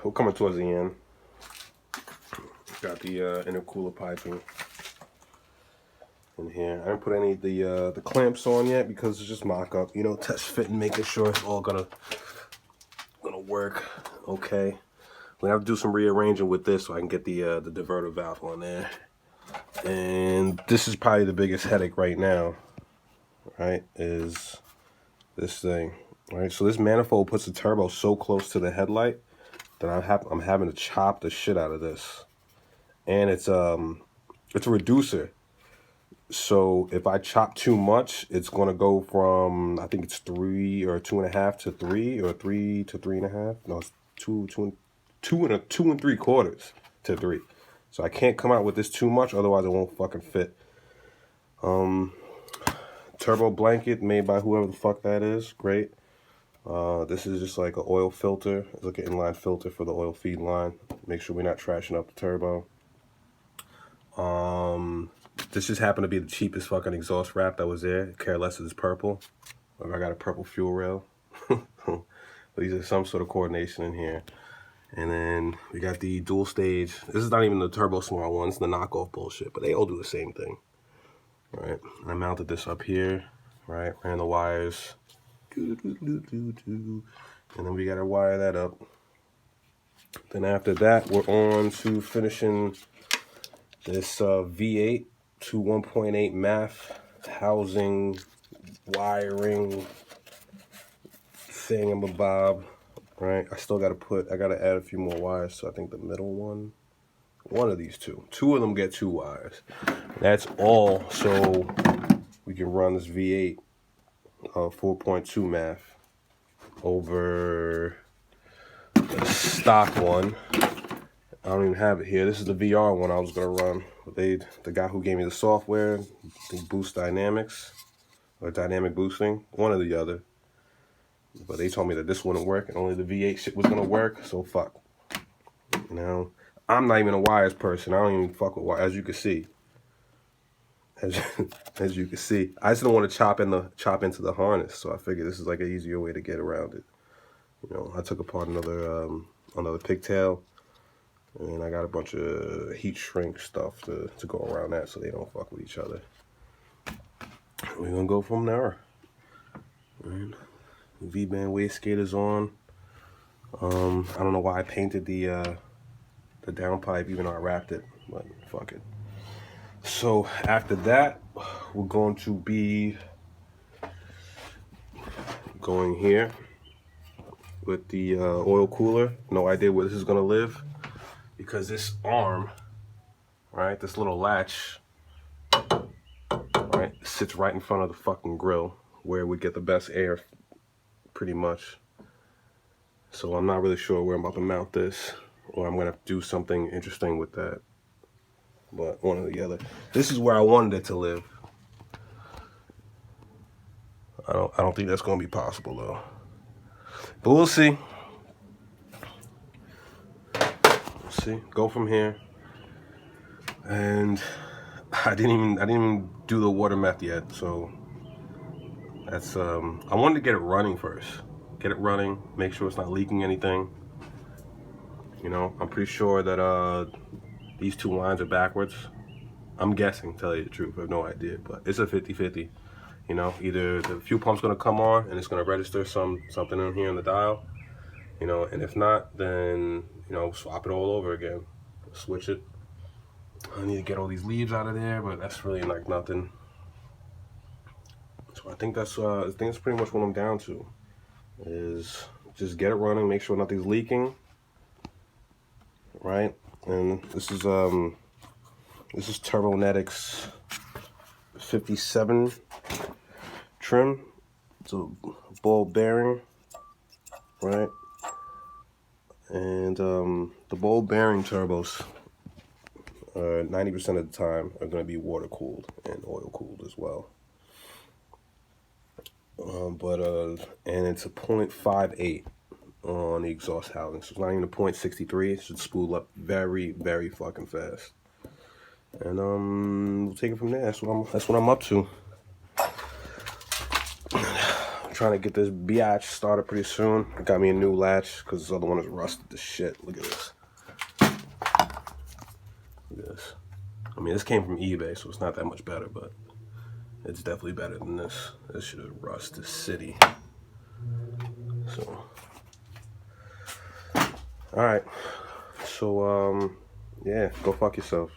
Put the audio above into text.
we're coming towards the end. Got the intercooler piping in here. I didn't put any of the clamps on yet because it's just mock-up. You know, test fit and making sure it's all gonna work. Okay. We have to do some rearranging with this so I can get the diverter valve on there. And this is probably the biggest headache right now, right, is this thing. All right, so this manifold puts the turbo so close to the headlight that I'm having to chop the shit out of this. And it's a reducer. So if I chop too much, it's gonna go from, I think it's 3 or 2.5 to 3 or 3 to 3.5. No, it's 2 and 3/4 to 3. So I can't come out with this too much, otherwise it won't fucking fit. Turbo blanket made by whoever the fuck that is. Great. This is just like an oil filter. It's like an inline filter for the oil feed line. Make sure we're not trashing up the turbo. This just happened to be the cheapest fucking exhaust wrap that was there. Care less if it's purple. Or I got a purple fuel rail. These are some sort of coordination in here. And then we got the dual stage. This is not even the turbo smart one. It's the knockoff bullshit. But they all do the same thing. Right. I mounted this up here. Right. Ran the wires. And then we got to wire that up. Then after that, we're on to finishing this V8 to 1.8 MAF housing wiring thingamabob. Right, I still got to I got to add a few more wires. So I think the middle one of these two of them get 2 wires. That's all, so we can run this V8 4.2 MAF over the stock one. I don't even have it here. This is the VR one I was gonna run. But the guy who gave me the software, the Boost Dynamics or Dynamic Boosting, one or the other. But they told me that this wouldn't work and only the V8 shit was gonna work. So fuck. You know, I'm not even a wires person. I don't even fuck with wires, as you can see. As you can see, I just don't want to chop into the harness. So I figured this is like an easier way to get around it. You know, I took apart another pigtail. And I got a bunch of heat shrink stuff to go around that so they don't fuck with each other. We're gonna go from there. Right. V-band wastegate is on. I don't know why I painted the downpipe even though I wrapped it, but fuck it. So after that, we're going to be going here with the oil cooler. No idea where this is gonna live. Because this arm, right, this little latch, right, sits right in front of the fucking grill where we get the best air, pretty much. So I'm not really sure where I'm about to mount this, or I'm gonna do something interesting with that. But one or the other. This is where I wanted it to live. I don't think that's gonna be possible though. But we'll see. See, go from here, and I didn't even do the water meth yet, so that's I wanted to get it running first, make sure it's not leaking anything. You know, I'm pretty sure that these 2 lines are backwards. I'm guessing, tell you the truth, I have no idea, but it's a 50-50. You know, either the fuel pump's gonna come on and it's gonna register something in here on the dial. You know, and if not, then, you know, swap it all over again. Switch it. I need to get all these leaves out of there, but that's really like nothing. So I think that's pretty much what I'm down to. Is just get it running, make sure nothing's leaking. Right? And this is Turbonetics 57 trim. It's a ball bearing, right? And the ball bearing turbos, 90% of the time, are going to be water cooled and oil cooled as well. And it's a 0.58 on the exhaust housing, so it's not even a 0.63. It should spool up very, very fucking fast. And we'll take it from there. That's what I'm up to. trying to get this biatch started pretty soon. I got me a new latch because this other one is rusted to shit. Look at this. Look at this. I mean, this came from eBay, so it's not that much better, but it's definitely better than this. This shit is rusted city. So, all right. So, yeah, go fuck yourself.